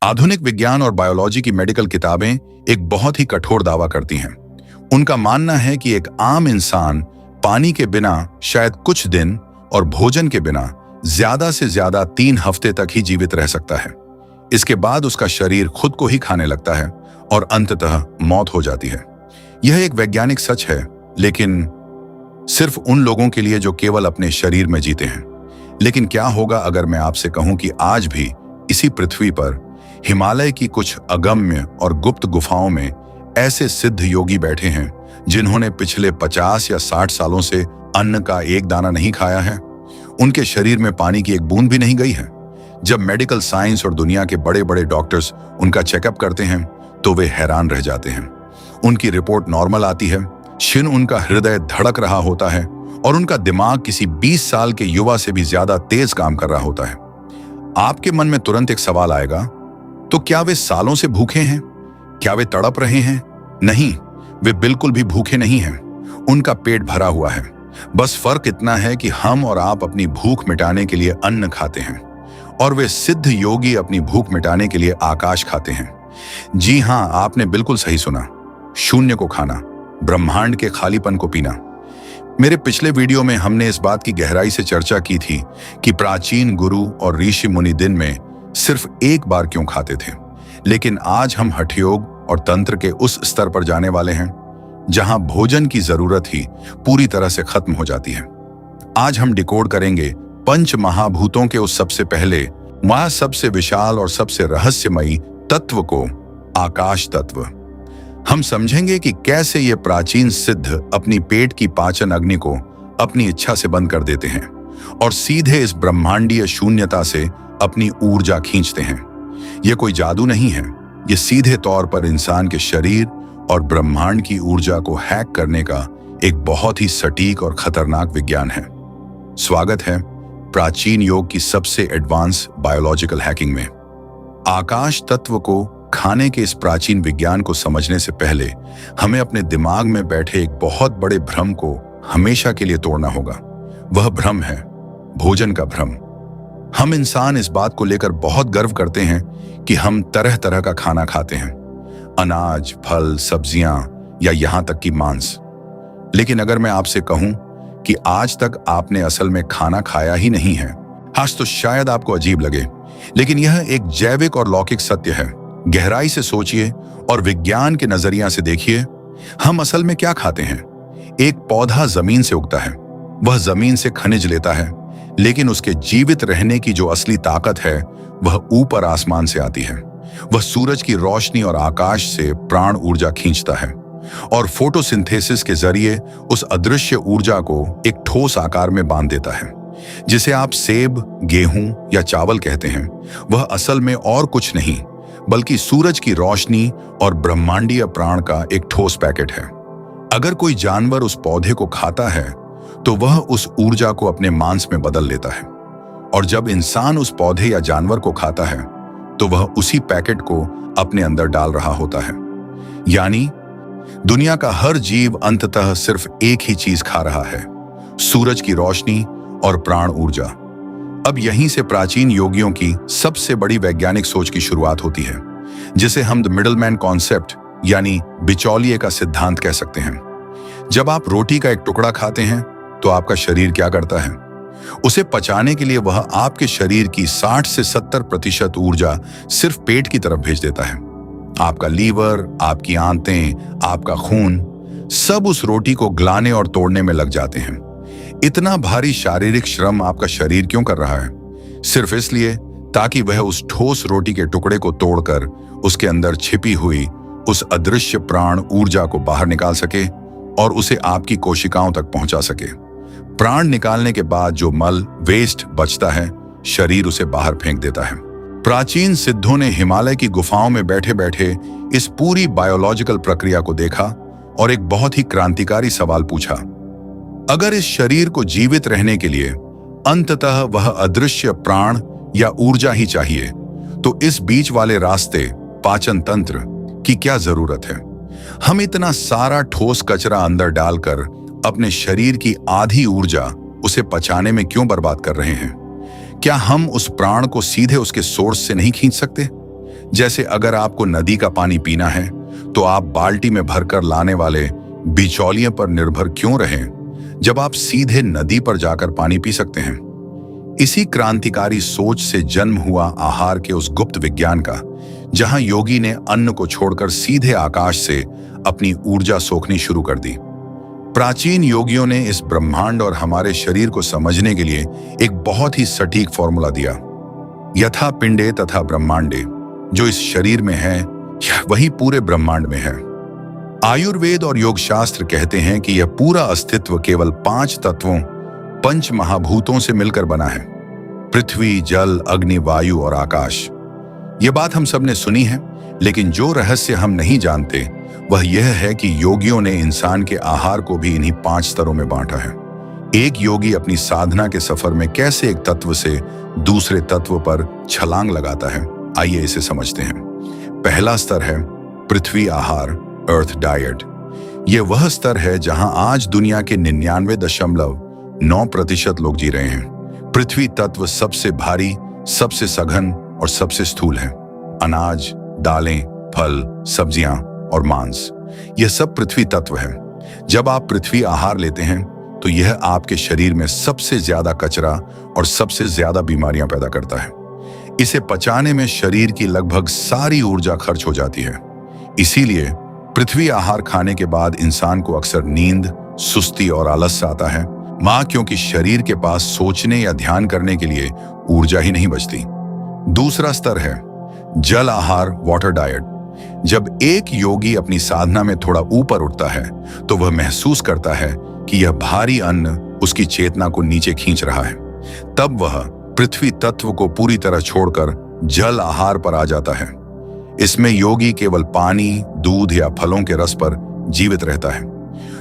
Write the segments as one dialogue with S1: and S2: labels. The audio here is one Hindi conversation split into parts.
S1: आधुनिक विज्ञान और बायोलॉजी की मेडिकल किताबें एक बहुत ही कठोर दावा करती हैं। उनका मानना है कि एक आम इंसान पानी के बिना शायद कुछ दिन और भोजन के बिना ज्यादा से ज्यादा 3 हफ्ते तक ही जीवित रह सकता है। इसके बाद उसका शरीर खुद को ही खाने लगता है और अंततः मौत हो जाती है। यह एक वैज्ञानिक सच है, लेकिन सिर्फ उन लोगों के लिए जो केवल अपने शरीर में जीते हैं। लेकिन क्या होगा अगर मैं आपसे कहूं कि आज भी इसी पृथ्वी पर हिमालय की कुछ अगम्य और गुप्त गुफाओं में ऐसे सिद्ध योगी बैठे हैं जिन्होंने पिछले 50 या 60 सालों से अन्न का एक दाना नहीं खाया है। उनके शरीर में पानी की एक बूंद भी नहीं गई है। जब मेडिकल साइंस और दुनिया के बड़े बड़े डॉक्टर्स उनका चेकअप करते हैं तो वे हैरान रह जाते हैं। उनकी रिपोर्ट नॉर्मल आती है, शिन उनका हृदय धड़क रहा होता है और उनका दिमाग किसी 20 साल के युवा से भी ज्यादा तेज काम कर रहा होता है। आपके मन में तुरंत एक सवाल आएगा, तो क्या वे सालों से भूखे हैं? क्या वे तड़प रहे हैं? नहीं, वे बिल्कुल भी भूखे नहीं हैं। उनका पेट भरा हुआ है। बस फर्क इतना है कि हम और आप अपनी भूख मिटाने के लिए अन्न खाते हैं और वे सिद्ध योगी अपनी भूख मिटाने के लिए आकाश खाते हैं। जी हां, आपने बिल्कुल सही सुना। शून्य को खाना, ब्रह्मांड के खालीपन को पीना। मेरे पिछले वीडियो में हमने इस बात की गहराई से चर्चा की थी कि प्राचीन गुरु और ऋषि मुनि दिन में सिर्फ एक बार क्यों खाते थे। लेकिन आज हम हठयोग और तंत्र के उस स्तर पर जाने वाले हैं जहां भोजन की जरूरत ही पूरी तरह से खत्म हो जाती है। आज हम डिकोड करेंगे पंच महाभूतों के उस सबसे पहले, वह सबसे विशाल और सबसे रहस्यमयी तत्व को, आकाश तत्व। हम समझेंगे कि कैसे ये प्राचीन सिद्ध अपनी पेट की पाचन अग्नि को अपनी इच्छा से बंद कर देते हैं और सीधे इस ब्रह्मांडीय शून्यता से अपनी ऊर्जा खींचते हैं। यह कोई जादू नहीं है, ये सीधे तौर पर इंसान के शरीर और ब्रह्मांड की ऊर्जा को हैक करने का एक बहुत ही सटीक और खतरनाक विज्ञान है। स्वागत है प्राचीन योग की सबसे एडवांस बायोलॉजिकल हैकिंग में। आकाश तत्व को खाने के इस प्राचीन विज्ञान को समझने से पहले हमें अपने दिमाग में बैठे एक बहुत बड़े भ्रम को हमेशा के लिए तोड़ना होगा। वह भ्रम है भोजन का भ्रम। हम इंसान इस बात को लेकर बहुत गर्व करते हैं कि हम तरह तरह का खाना खाते हैं, अनाज, फल, सब्जियां या यहां तक कि मांस। लेकिन अगर मैं आपसे कहूं कि आज तक आपने असल में खाना खाया ही नहीं है, आज तो शायद आपको अजीब लगे, लेकिन यह एक जैविक और लौकिक सत्य है। गहराई से सोचिए और विज्ञान के नजरिया से देखिए, हम असल में क्या खाते हैं। एक पौधा जमीन से उगता है, वह जमीन से खनिज लेता है, लेकिन उसके जीवित रहने की जो असली ताकत है वह ऊपर आसमान से आती है। वह सूरज की रोशनी और आकाश से प्राण ऊर्जा खींचता है और फोटोसिंथेसिस के जरिए उस अदृश्य ऊर्जा को एक ठोस आकार में बांध देता है। जिसे आप सेब, गेहूं या चावल कहते हैं, वह असल में और कुछ नहीं बल्कि सूरज की रोशनी और ब्रह्मांडीय प्राण का एक ठोस पैकेट है। अगर कोई जानवर उस पौधे को खाता है तो वह उस ऊर्जा को अपने मांस में बदल लेता है, और जब इंसान उस पौधे या जानवर को खाता है तो वह उसी पैकेट को अपने अंदर डाल रहा होता है। यानी दुनिया का हर जीव अंततः सिर्फ एक ही चीज खा रहा है, सूरज की रोशनी और प्राण ऊर्जा। अब यहीं से प्राचीन योगियों की सबसे बड़ी वैज्ञानिक सोच की शुरुआत होती है, जिसे हम द मिडलमैन कॉन्सेप्ट यानी बिचौलिए का सिद्धांत कह सकते हैं। जब आप रोटी का एक टुकड़ा खाते हैं तो आपका शरीर क्या करता है? उसे पचाने के लिए वह आपके शरीर की 60 से 70% ऊर्जा सिर्फ पेट की तरफ भेज देता है। आपका लीवर, आपकी आंतें, आपका खून, सब उस रोटी को गलाने और तोड़ने में लग जाते हैं। इतना भारी शारीरिक श्रम आपका शरीर क्यों कर रहा है? सिर्फ इसलिए ताकि वह उस ठोस रोटी के टुकड़े को तोड़कर उसके अंदर छिपी हुई उस अदृश्य प्राण ऊर्जा को बाहर निकाल सके और उसे आपकी कोशिकाओं तक पहुंचा सके। प्राण निकालने के बाद जो मल, वेस्ट बचता है, शरीर उसे बाहर फेंक देता है। प्राचीन सिद्धों ने हिमालय की गुफाओं में बैठे बैठे इस पूरी बायोलॉजिकल प्रक्रिया को देखा और एक बहुत ही क्रांतिकारी सवाल पूछा। अगर इस शरीर को जीवित रहने के लिए अंततः वह अदृश्य प्राण या ऊर्जा ही चाहिए, तो इस बीच वाले रास्ते, पाचन तंत्र की क्या जरूरत है? हम इतना सारा ठोस कचरा अंदर डालकर अपने शरीर की आधी ऊर्जा उसे पचाने में क्यों बर्बाद कर रहे हैं? क्या हम उस प्राण को सीधे उसके सोर्स से नहीं खींच सकते? जैसे अगर आपको नदी का पानी पीना है तो आप बाल्टी में भरकर लाने वाले बिचौलिए पर निर्भर क्यों रहें, जब आप सीधे नदी पर जाकर पानी पी सकते हैं। इसी क्रांतिकारी सोच से जन्म हुआ आहार के उस गुप्त विज्ञान का, जहां योगी ने अन्न को छोड़कर सीधे आकाश से अपनी ऊर्जा सोखनी शुरू कर दी। प्राचीन योगियों ने इस ब्रह्मांड और हमारे शरीर को समझने के लिए एक बहुत ही सटीक फॉर्मूला दिया। यथा पिंडे तथा ब्रह्मांडे, जो इस शरीर में है वही पूरे ब्रह्मांड में है। आयुर्वेद और योग शास्त्र कहते हैं कि यह पूरा अस्तित्व केवल 5 तत्वों, पंच महाभूतों से मिलकर बना है: पृथ्वी, जल, अग्नि, वायु और आकाश। यह बात हम सब ने सुनी है, लेकिन जो रहस्य हम नहीं जानते वह यह है कि योगियों ने इंसान के आहार को भी इन्हीं 5 स्तरों में बांटा है। एक योगी अपनी साधना के सफर में कैसे एक तत्व से दूसरे तत्व पर छलांग लगाता है, आइए इसे समझते हैं। पहला स्तर है पृथ्वी आहार, अर्थ डाइट। यह वह स्तर है जहां आज दुनिया के 99.9% लोग जी रहे हैं। पृथ्वी तत्व सबसे भारी, सबसे सघन और सबसे स्थूल है। अनाज, दालें, फल, सब्जियां और मांस, यह सब पृथ्वी तत्व है। जब आप पृथ्वी आहार लेते हैं तो यह आपके शरीर में सबसे ज्यादा कचरा और सबसे ज्यादा बीमारियां पैदा करता है। इसे पचाने में शरीर की लगभग सारी ऊर्जा खर्च हो जाती है। इसीलिए पृथ्वी आहार खाने के बाद इंसान को अक्सर नींद, सुस्ती और आलस आता है, क्योंकि शरीर के पास सोचने या ध्यान करने के लिए ऊर्जा ही नहीं बचती। दूसरा स्तर है जल आहार, वाटर डाइट। जब एक योगी अपनी साधना में थोड़ा ऊपर उठता है तो वह महसूस करता है कि यह भारी अन्न उसकी चेतना को नीचे खींच रहा है। तब वह पृथ्वी तत्व को पूरी तरह छोड़कर जल आहार पर आ जाता है। इसमें योगी केवल पानी, दूध या फलों के रस पर जीवित रहता है।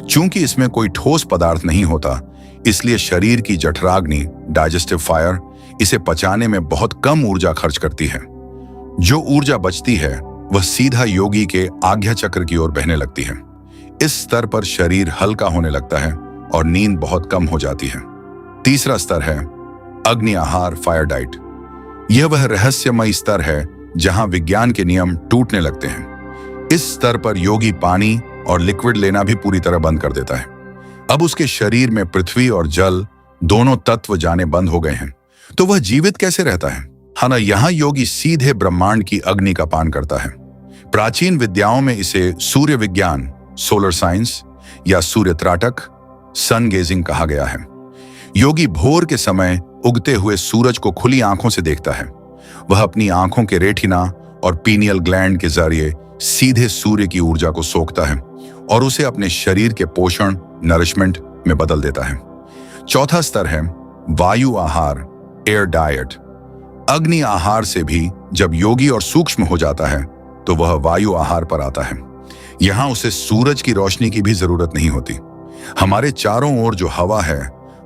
S1: चूंकि इसमें कोई ठोस पदार्थ नहीं होता, इसलिए शरीर की जठराग्नि, डाइजेस्टिव फायर, इसे पचाने में बहुत कम ऊर्जा खर्च करती है। जो ऊर्जा बचती है वह सीधा योगी के आज्ञा चक्र की ओर बहने लगती है। इस स्तर पर शरीर हल्का होने लगता है और नींद बहुत कम हो जाती है। तीसरा स्तर है अग्नि आहार, फायर डाइट। यह वह रहस्यमय स्तर है जहां विज्ञान के नियम टूटने लगते हैं। इस स्तर पर योगी पानी और लिक्विड लेना भी पूरी तरह बंद कर देता है। अब उसके शरीर में पृथ्वी और जल दोनों तत्व जाने बंद हो गए हैं। तो वह जीवित कैसे रहता है? यहाँ योगी सीधे ब्रह्मांड की अग्नि का पान करता है। प्राचीन विद्याओं में इसे सूर्य विज्ञान, सोलर साइंस या सूर्य त्राटक, सन गेजिंग कहा गया है। योगी भोर के समय उगते हुए सूरज को खुली आंखों से देखता है। वह अपनी आंखों के रेटिना और पीनियल ग्लैंड के जरिए सीधे सूर्य की ऊर्जा को सोखता है और उसे अपने शरीर के पोषण, नरिशमेंट में बदल देता है। चौथा स्तर है वायु आहार, एयर डाइट। अग्नि आहार से भी जब योगी और सूक्ष्म हो जाता है तो वह वायु आहार पर आता है। यहां उसे सूरज की रोशनी की भी जरूरत नहीं होती। हमारे चारों ओर जो हवा है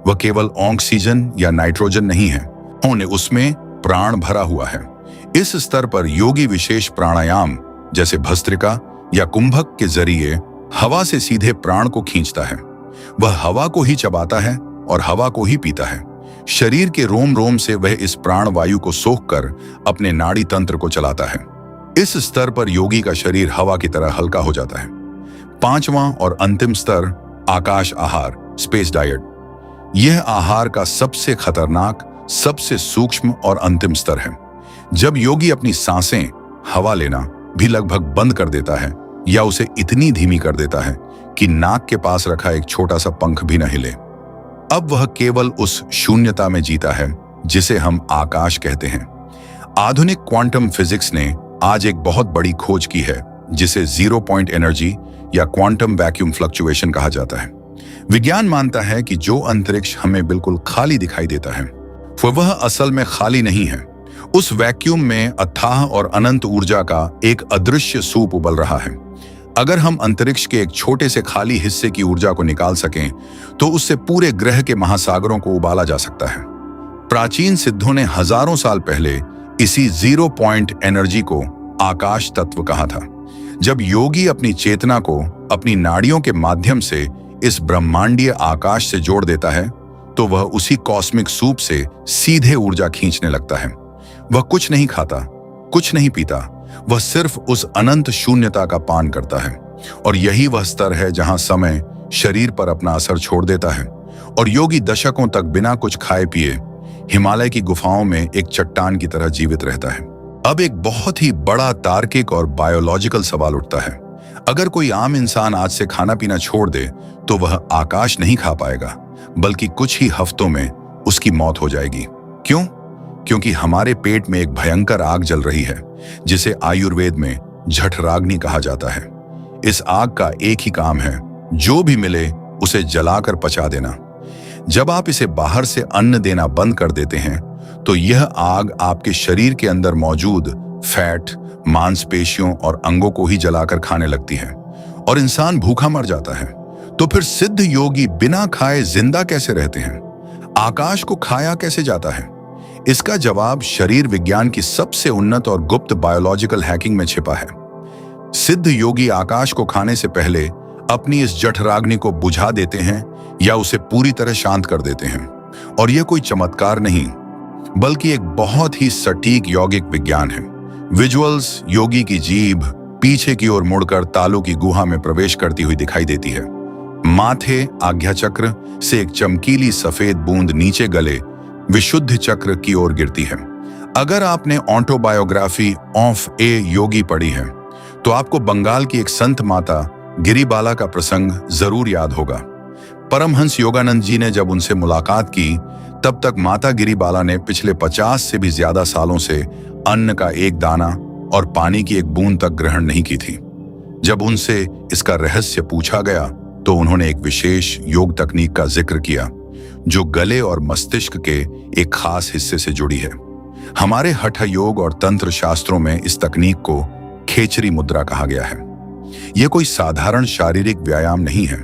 S1: वह केवल ऑक्सीजन या नाइट्रोजन नहीं है, उसमें प्राण भरा हुआ है। इस स्तर पर योगी विशेष प्राणायाम जैसे भस्त्रिका या कुंभक के जरिए हवा से सीधे प्राण को खींचता है। वह हवा को ही चबाता है और हवा को ही पीता है। शरीर के रोम रोम से वह इस प्राण वायु को सोखकर अपने नाड़ी तंत्र को चलाता है। इस स्तर पर योगी का शरीर हवा की तरह हल्का हो जाता है। पांचवां और अंतिम स्तर आकाश आहार, स्पेस डाइट। यह आहार का सबसे खतरनाक, सबसे सूक्ष्म और अंतिम स्तर है। जब योगी अपनी सांसें, हवा लेना भी लगभग बंद कर देता है या उसे इतनी धीमी कर देता है कि नाक के पास रखा एक छोटा सा पंख भी न हिले। अब वह केवल उस शून्यता में जीता है जिसे हम आकाश कहते हैं। आधुनिक क्वांटम फिजिक्स ने आज एक बहुत बड़ी खोज की है जिसे जीरो पॉइंट एनर्जी या क्वांटम वैक्यूम फ्लक्चुएशन कहा जाता है। विज्ञान मानता है कि जो अंतरिक्ष हमें बिल्कुल खाली दिखाई देता है वह असल में खाली नहीं है। उस वैक्यूम में अथाह और अनंत ऊर्जा का एक अदृश्य सूप उबल रहा है। अगर हम अंतरिक्ष के एक छोटे से खाली हिस्से की ऊर्जा को निकाल सकें तो उससे पूरे ग्रह के महासागरों को उबाला जा सकता है। प्राचीन सिद्धों ने हजारों साल पहले इसी जीरो पॉइंट एनर्जी को आकाश तत्व कहा था। जब योगी अपनी चेतना को अपनी नाड़ियों के माध्यम से इस ब्रह्मांडीय आकाश से जोड़ देता है तो वह उसी कॉस्मिक सूप से सीधे ऊर्जा खींचने लगता है। वह कुछ नहीं खाता, कुछ नहीं पीता, वह सिर्फ उस अनंत शून्यता का पान करता है। और यही वह स्तर है जहां समय शरीर पर अपना असर छोड़ देता है और योगी दशकों तक बिना कुछ खाए पिए हिमालय की गुफाओं में एक चट्टान की तरह जीवित रहता है। अब एक बहुत ही बड़ा तार्किक और बायोलॉजिकल सवाल उठता है। अगर कोई आम इंसान आज से खाना पीना छोड़ दे तो वह आकाश नहीं खा पाएगा, बल्कि कुछ ही हफ्तों में उसकी मौत हो जाएगी। क्यों? क्योंकि हमारे पेट में एक भयंकर आग जल रही है, जिसे आयुर्वेद में जठराग्नि कहा जाता है। इस आग का एक ही काम है, जो भी मिले उसे जलाकर पचा देना। जब आप इसे बाहर से अन्न देना बंद कर देते हैं तो यह आग आपके शरीर के अंदर मौजूद फैट, मांसपेशियों और अंगों को ही जलाकर खाने लगती है और इंसान भूखा मर जाता है। तो फिर सिद्ध योगी बिना खाए जिंदा कैसे रहते हैं? आकाश को खाया कैसे जाता है? इसका जवाब शरीर विज्ञान की सबसे उन्नत और गुप्त बायोलॉजिकल हैकिंग में छिपा है। सिद्ध योगी आकाश को खाने से पहले अपनी इस जठराग्नि को बुझा देते हैं या उसे पूरी तरह शांत कर देते हैं। और यह कोई चमत्कार नहीं, बल्कि एक बहुत ही सटीक यौगिक विज्ञान है। विजुअल्स, योगी की जीभ पीछे की ओर मुड़कर तालु की गुहा में प्रवेश करती हुई दिखाई देती है। माथे आज्ञा चक्र से एक चमकीली सफेद बूंद नीचे गले विशुद्ध चक्र की ओर गिरती है। अगर आपने ऑटोबायोग्राफी ऑफ ए योगी पढ़ी है तो आपको बंगाल की एक संत माता गिरिबाला का प्रसंग जरूर याद होगा। परमहंस योगानंद जी ने जब उनसे मुलाकात की तब तक माता गिरिबाला ने पिछले 50 से भी ज्यादा सालों से अन्न का एक दाना और पानी की एक बूंद तक ग्रहण नहीं की थी। जब उनसे इसका रहस्य पूछा गया तो उन्होंने एक विशेष योग तकनीक का जिक्र किया जो गले और मस्तिष्क के एक खास हिस्से से जुड़ी है। हमारे हठ योग और तंत्र शास्त्रों में इस तकनीक को खेचरी मुद्रा कहा गया है। यह कोई साधारण शारीरिक व्यायाम नहीं है,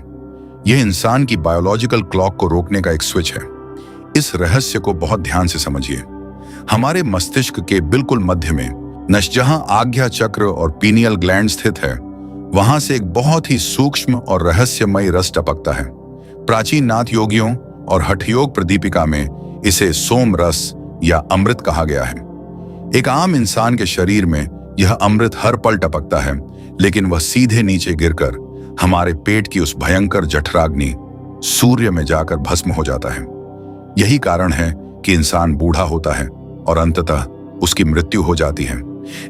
S1: यह इंसान की बायोलॉजिकल क्लॉक को रोकने का एक स्विच है। इस रहस्य को बहुत ध्यान से समझिए। हमारे मस्तिष्क के बिल्कुल मध्य में जहां आज्ञा चक्र और पीनियल ग्लैंड स्थित है, वहां से एक बहुत ही सूक्ष्म और रहस्यमयी रस टपकता है। प्राचीन नाथ योगियों और हठयोग प्रदीपिका में इसे सोम रस या अमृत कहा गया है। एक आम इंसान के शरीर में यह अमृत हर पल टपकता है, लेकिन वह सीधे नीचे गिरकर हमारे पेट की उस भयंकर जठराग्नि सूर्य में जाकर भस्म हो जाता है। यही कारण है कि इंसान बूढ़ा होता है और अंततः उसकी मृत्यु हो जाती है।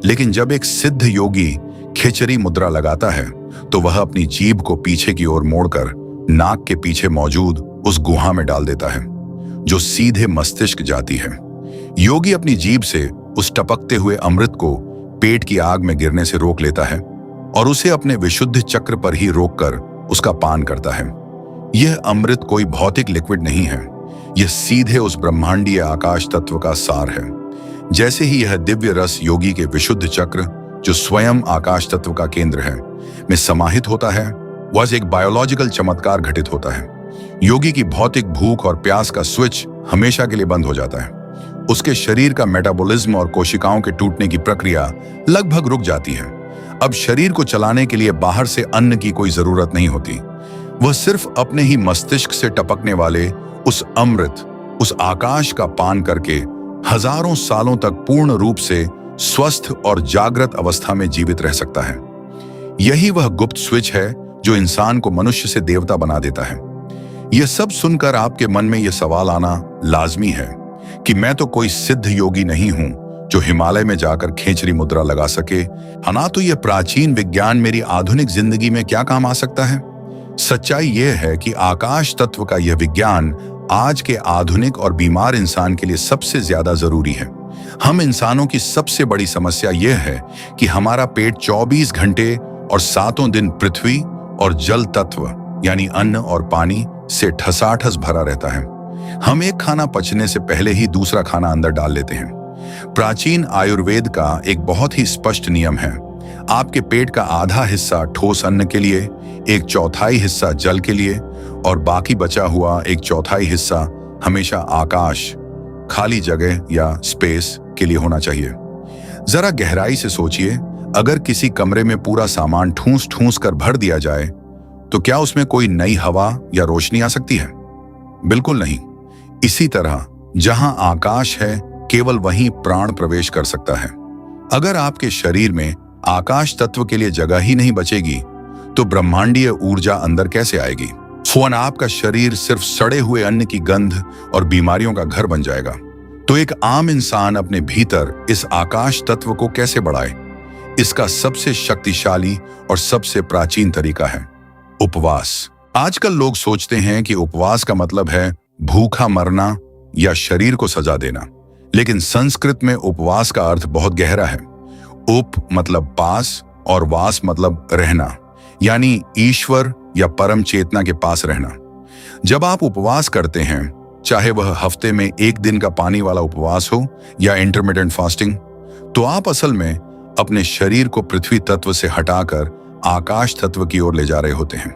S1: लेकिन जब एक सिद्ध योगी खेचरी मुद्रा लगाता है तो वह अपनी जीभ को पीछे की ओर मोड़कर नाक के पीछे मौजूद उस गुहा में डाल देता है, जो सीधे मस्तिष्क जाती है। योगी अपनी जीभ से उस टपकते हुए अमृत को पेट की आग में गिरने से रोक लेता है और उसे अपने विशुद्ध चक्र पर ही रोककर उसका पान करता है। यह अमृत कोई भौतिक लिक्विड नहीं है, यह सीधे उस ब्रह्मांडीय आकाश तत्व का सार है। जैसे ही यह दिव्य रस योगी के विशुद्ध चक्र, जो स्वयं आकाश तत्व का केंद्र है, में समाहित होता है, वह एक बायोलॉजिकल चमत्कार घटित होता है। योगी की भौतिक भूख और प्यास का स्विच हमेशा के लिए बंद हो जाता है। उसके शरीर का मेटाबॉलिज्म और कोशिकाओं के टूटने की प्रक्रिया लगभग रुक जाती है। अब शरीर को चलाने के लिए बाहर से अन्न की कोई जरूरत नहीं होती। वह सिर्फ अपने ही मस्तिष्क से टपकने वाले उस अमृत, उस आकाश का पान करके हजारों सालों तक पूर्ण रूप से स्वस्थ और जागृत अवस्था में जीवित रह सकता है। यही वह गुप्त स्विच है जो इंसान को मनुष्य से देवता बना देता है। यह सब सुनकर आपके मन में यह सवाल आना लाजमी है कि मैं तो कोई सिद्ध योगी नहीं हूं जो हिमालय में जाकर खेचरी मुद्रा लगा सके। ना तो यह प्राचीन विज्ञान मेरी आधुनिक जिंदगी में क्या काम आ सकता है। सच्चाई यह है कि आकाश तत्व का यह विज्ञान आज के आधुनिक और बीमार इंसान के लिए सबसे ज्यादा जरूरी है। हम इंसानों की सबसे बड़ी समस्या यह है कि हमारा पेट 24 घंटे और 7 दिन पृथ्वी और जल तत्व यानी अन्न और पानी से ठसाठस भरा रहता है। हम एक खाना पचने से पहले ही दूसरा खाना अंदर डाल लेते हैं। प्राचीन आयुर्वेद का एक बहुत ही स्पष्ट नियम है, आपके पेट का आधा हिस्सा ठोस अन्न के लिए, 1/4 हिस्सा जल के लिए और बाकी बचा हुआ 1/4 हिस्सा हमेशा आकाश, खाली जगह या स्पेस के लिए होना चाहिए। जरा गहराई से सोचिए, अगर किसी कमरे में पूरा सामान ठूंस ठूंस कर भर दिया जाए तो क्या उसमें कोई नई हवा या रोशनी आ सकती है? बिल्कुल नहीं। इसी तरह जहां आकाश है, केवल वहीं प्राण प्रवेश कर सकता है। अगर आपके शरीर में आकाश तत्व के लिए जगह ही नहीं बचेगी तो ब्रह्मांडीय ऊर्जा अंदर कैसे आएगी? फोन आपका शरीर सिर्फ सड़े हुए अन्न की गंध और बीमारियों का घर बन जाएगा। तो एक आम इंसान अपने भीतर इस आकाश तत्व को कैसे बढ़ाए? इसका सबसे शक्तिशाली और सबसे प्राचीन तरीका है उपवास। आजकल लोग सोचते हैं कि उपवास का मतलब है भूखा मरना या शरीर को सजा देना, लेकिन संस्कृत में उपवास का अर्थ बहुत गहरा है। उप मतलब पास और वास मतलब रहना, यानी ईश्वर या परम चेतना के पास रहना। जब आप उपवास करते हैं, चाहे वह हफ्ते में एक दिन का पानी वाला उपवास हो या इंटरमिटेंट फास्टिंग, तो आप असल में अपने शरीर को पृथ्वी तत्व से हटाकर आकाश तत्व की ओर ले जा रहे होते हैं।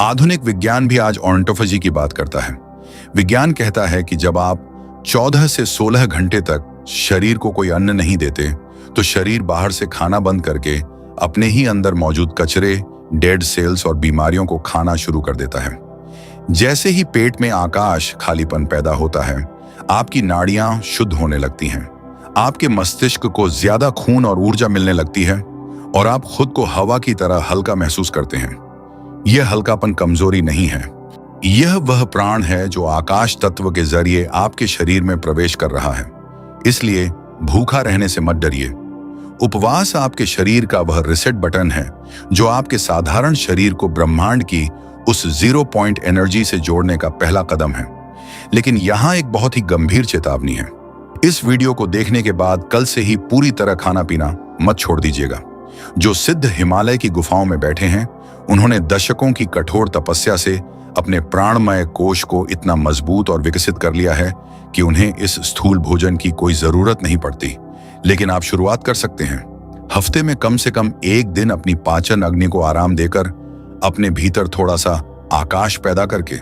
S1: आधुनिक विज्ञान भी आज ऑन्टोफेजी की बात करता है। विज्ञान कहता है कि जब आप 14 से 16 घंटे तक शरीर को कोई अन्न नहीं देते तो शरीर बाहर से खाना बंद करके अपने ही अंदर मौजूद कचरे, डेड सेल्स और बीमारियों को खाना शुरू कर देता है। जैसे ही पेट में आकाश खालीपन पैदा होता है, आपकी नाड़ियां शुद्ध होने लगती हैं, आपके मस्तिष्क को ज्यादा खून और ऊर्जा मिलने लगती है और आप खुद को हवा की तरह हल्का महसूस करते हैं। यह हल्कापन कमजोरी नहीं है, यह वह प्राण है जो आकाश तत्व के जरिए आपके शरीर में प्रवेश कर रहा है। इसलिए भूखा रहने से मत डरिए। उपवास आपके शरीर का वह रिसेट बटन है जो आपके साधारण शरीर को ब्रह्मांड की उस 0 पॉइंट एनर्जी से जोड़ने का पहला कदम है। लेकिन यहाँ एक बहुत ही गंभीर चेतावनी है। इस वीडियो को देखने के बाद कल से ही पूरी तरह खाना पीना मत छोड़ दीजिएगा। जो सिद्ध हिमालय की गुफाओं में बैठे हैं, उन्होंने दशकों की कठोर तपस्या से अपने प्राणमय कोश को इतना मजबूत और विकसित कर लिया है कि उन्हें इस स्थूल भोजन की कोई जरूरत नहीं पड़ती। लेकिन आप शुरुआत कर सकते हैं। हफ्ते में कम से कम एक दिन अपनी पाचन अग्नि को आराम देकर अपने भीतर थोड़ा सा आकाश पैदा करके।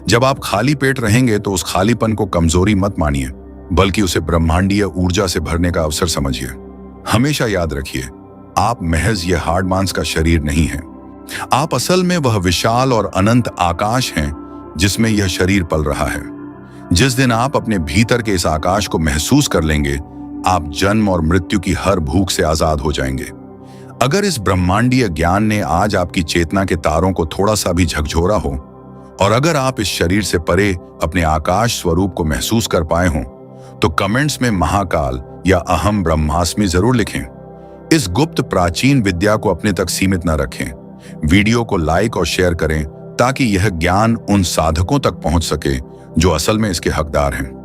S1: जब आप खाली पेट रहेंगे तो उस खालीपन को कमजोरी मत मानिए, बल्कि उसे ब्रह्मांडीय ऊर्जा से भरने का अवसर समझिए। हमेशा याद रखिए, आप महज यह हार्ड मांस का शरीर नहीं है। आप असल में वह विशाल और अनंत आकाश हैं जिसमें यह शरीर पल रहा है। जिस दिन आप अपने भीतर के इस आकाश को महसूस कर लेंगे, आप जन्म और मृत्यु की हर भूख से आजाद हो जाएंगे। अगर इस ब्रह्मांडीय ज्ञान ने आज आपकी चेतना के तारों को थोड़ा सा भी झकझोरा हो, और अगर आप इस शरीर से परे अपने आकाश स्वरूप को महसूस कर पाए हों, तो कमेंट्स में महाकाल या अहम ब्रह्मास्मि जरूर लिखें। इस गुप्त प्राचीन विद्या को अपने तक सीमित न रखें। वीडियो को लाइक और शेयर करें ताकि यह ज्ञान उन साधकों तक पहुंच सके जो असल में इसके हकदार हैं।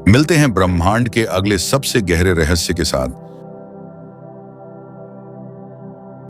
S1: मिलते हैं ब्रह्मांड के अगले सबसे गहरे रहस्य के साथ।